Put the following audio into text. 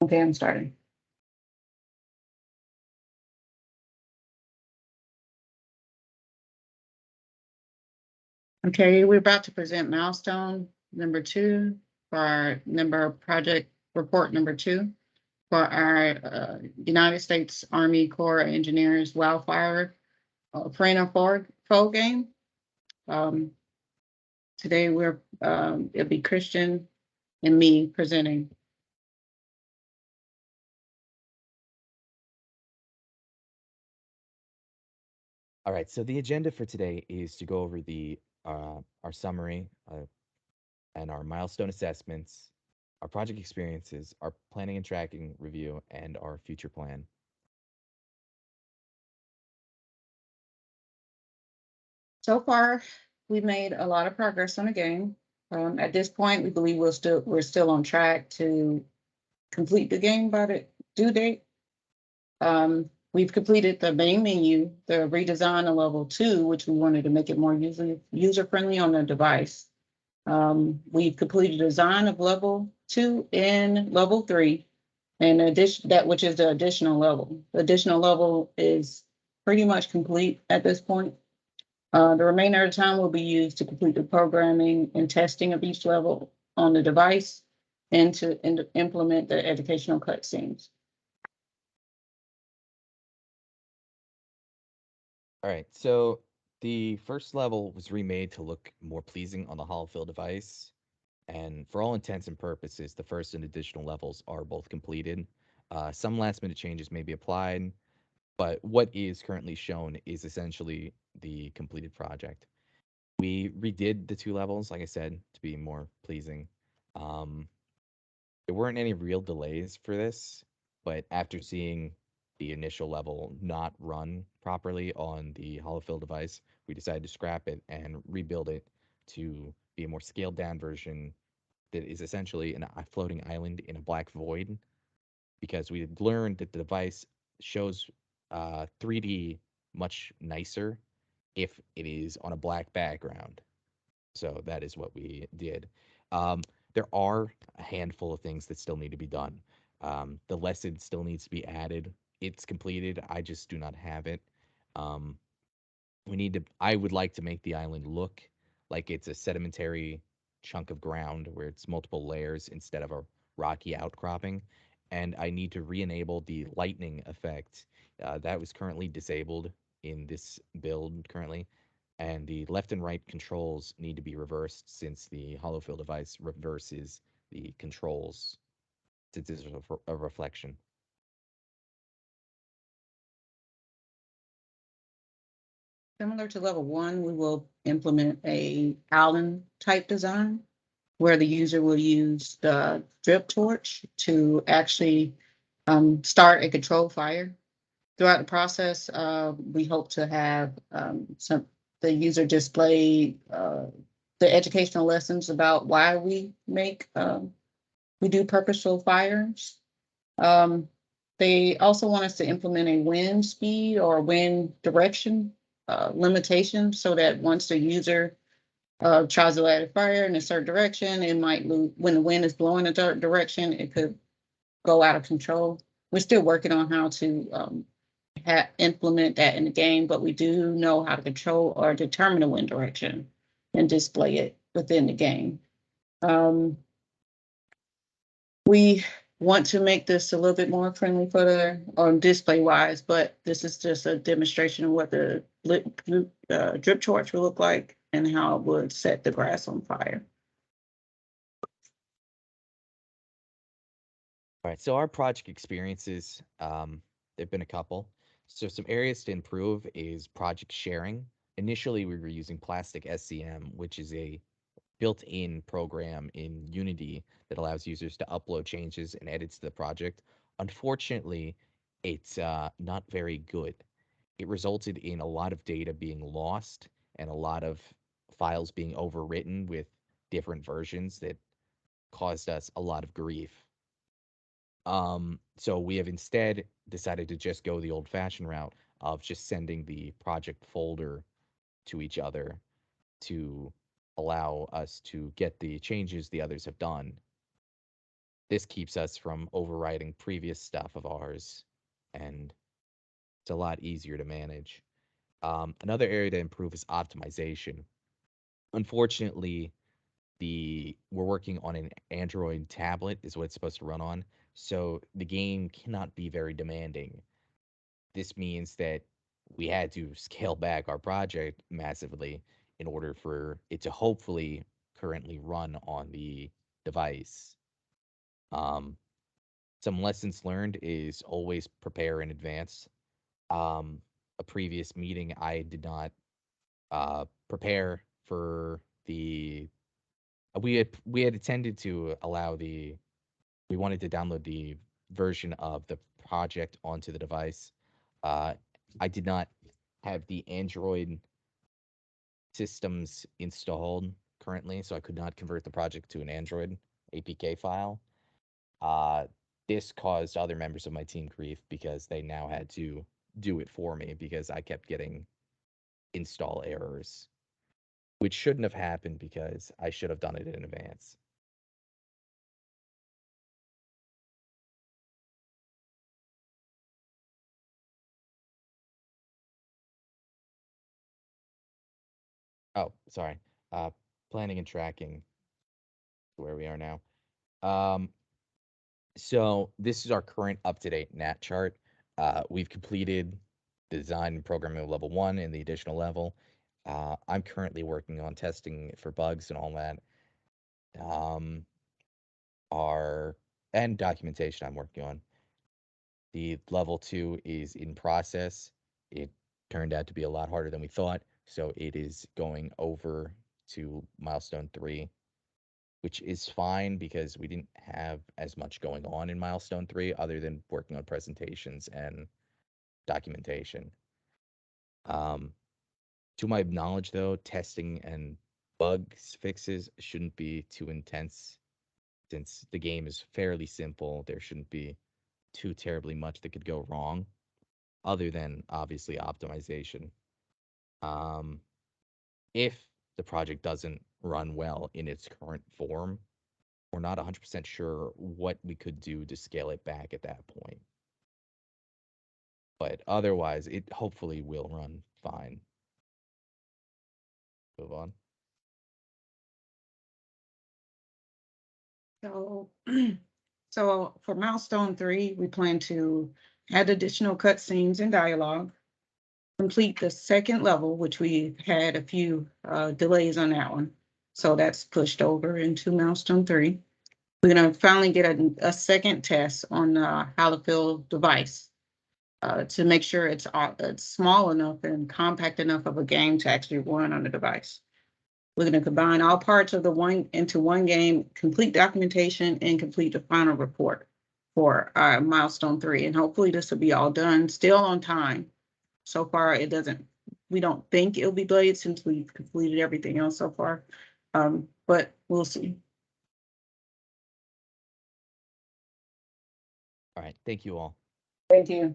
Okay, I'm starting. Okay, we're about to present milestone number 2 for our member project report number 2 for our United States Army Corps of Engineers wildfire perennial foe game. Um, Today it'll be Christian and me presenting. All right, so the agenda for today is to go over our summary and our milestone assessments, our project experiences, our planning and tracking review, and our future plan. So far, we've made a lot of progress on the game. At this point, we believe we're still on track to complete the game by the due date. We've completed the main menu, the redesign of level 2, which we wanted to make it more user friendly on the device. We've completed design of level 2 and level 3, and addition that which is the additional level. The additional level is pretty much complete at this point. The remainder of the time will be used to complete the programming and testing of each level on the device and to implement the educational cutscenes. All right, so the first level was remade to look more pleasing on the holofill device, and for all intents and purposes, the first and additional levels are both completed. Some last minute changes may be applied, but what is currently shown is essentially the completed project. We redid the two levels, like I said, to be more pleasing. Um, there weren't any real delays for this, but after seeing the initial level not run properly on the holofill device, we decided to scrap it and rebuild it to be a more scaled down version that is essentially a floating island in a black void, because we had learned that the device shows 3D much nicer if it is on a black background. So that is what we did. Um, there are a handful of things that still need to be done. The lesson still needs to be added. It's completed. I just do not have it. Um, we need to. I would like to make the island look like it's a sedimentary chunk of ground where it's multiple layers instead of a rocky outcropping. And I need to re-enable the lightning effect that was currently disabled in this build currently, and the left and right controls need to be reversed since the holofill device reverses the controls since it's a reflection. Similar to level 1, we will implement a island type design where the user will use the drip torch to actually start a controlled fire. Throughout the process, we hope to have the user display the educational lessons about why we do purposeful fires. Um, they also want us to implement a wind speed or wind direction limitation so that once the user tries to light a fire in a certain direction, it might lose when the wind is blowing a certain direction, it could go out of control. We're still working on how to implement that in the game, but we do know how to control or determine the wind direction and display it within the game. Um, we want to make this a little bit more friendly for the on display wise, but this is just a demonstration of what the drip torch will look like and how it would set the grass on fire. All right, so our project experiences, there've been a couple. So some areas to improve is project sharing. Initially, we were using Plastic SCM, which is a built-in program in Unity that allows users to upload changes and edits to the project. Unfortunately, it's not very good. It resulted in a lot of data being lost and a lot of files being overwritten with different versions that caused us a lot of grief. So we have instead decided to just go the old-fashioned route of just sending the project folder to each other to allow us to get the changes the others have done. this keeps us from overwriting previous stuff of ours, and it's a lot easier to manage. Another area to improve is optimization. Unfortunately, we're working on an Android tablet is what it's supposed to run on, so the game cannot be very demanding. This means that we had to scale back our project massively in order for it to hopefully currently run on the device. Um, some lessons learned is always prepare in advance. A previous meeting, I did not prepare for the. We had intended to allow the. We wanted to download the version of the project onto the device. Uh, I did not have the Android systems installed currently, so I could not convert the project to an Android APK file. Uh, this caused other members of my team grief because they now had to do it for me because I kept getting install errors, which shouldn't have happened because I should have done it in advance. Oh, sorry. Uh, Planning and tracking where we are now. Um, so this is our current up-to-date NAT chart. We've completed the design and programming of level 1 and the additional level. I'm currently working on testing for bugs and all that. Um, our and documentation I'm working on. The level 2 is in process. It turned out to be a lot harder than we thought, so it is going over to milestone 3, which is fine because we didn't have as much going on in milestone 3 other than working on presentations and documentation. Um, to my knowledge, though, testing and bugs fixes shouldn't be too intense since the game is fairly simple. There shouldn't be too terribly much that could go wrong, other than obviously optimization. Um, if the project doesn't run well in its current form, we're not 100% sure what we could do to scale it back at that point. But otherwise, it hopefully will run fine. Move on. So, so for milestone 3, we plan to add additional cutscenes and dialogue, complete the second level, which we had a few delays on that one. So that's pushed over into milestone 3. We're gonna finally get a second test on how to fill device to make sure it's small enough and compact enough of a game to actually run on the device. We're going to combine all parts of the one into one game, complete documentation, and complete the final report for milestone 3. And hopefully this will be all done still on time. So far, we don't think it'll be delayed since we've completed everything else so far. But we'll see. All right. Thank you all. Thank you.